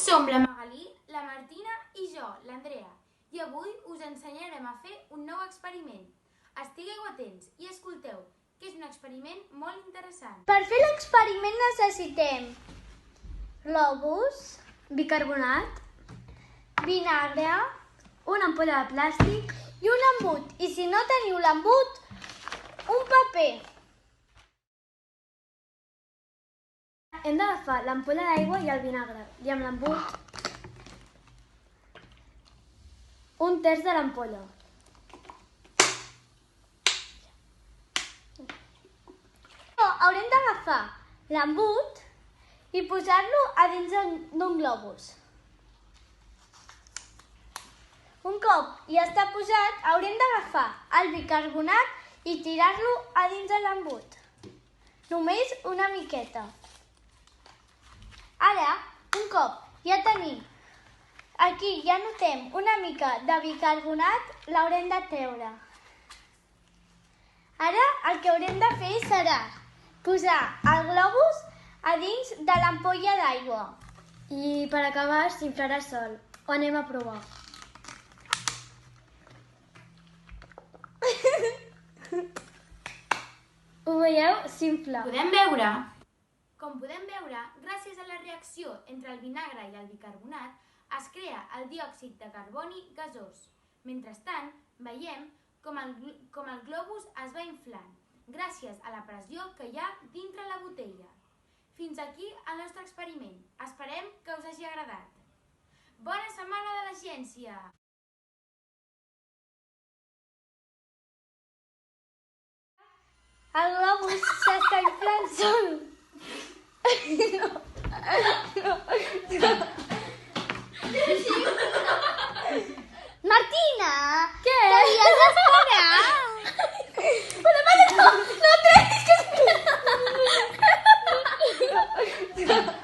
Som la Magalí, la Martina i jo, l'Andrea, i avui us ensenyarem a fer un nou experiment. Estigueu atents i escolteu, que és un experiment molt interessant. Per fer l'experiment necessitem globus, bicarbonat, vinagre una ampolla de plàstic, i un embut. I si no teniu l'embut, un paper. hem d'agafar l'ampolla d'aigua i el vinagre i amb l'embut un terç de l'ampolla. Haurem d'agafar l'embut i posar-lo a dins d'un globus. Un cop ja està posat, haurem d'agafar el bicarbonat i tirar-lo a dins de l'embut. Només una miqueta. Ara, un cop ja tenim, aquí ja notem una mica de bicarbonat, l'haurem de treure. Ara el que haurem de fer serà posar el globus a dins de l'ampolla d'aigua. I per acabar s'inflarà sol. Ho anem a provar. Ho veieu? S'infla. Podem veure? Com podem veure, gràcies a la reacció entre el vinagre i el bicarbonat, es crea el diòxid de carboni gasós. Mentrestant, veiem com el globus es va inflant, gràcies a la pressió que hi ha dintre la botella. Fins aquí el nostre experiment. Esperem que us hagi agradat. Bona setmana de la ciència! El globus s'està inflant sol. Martina! Què? T'havies d'esperar! No treguis que...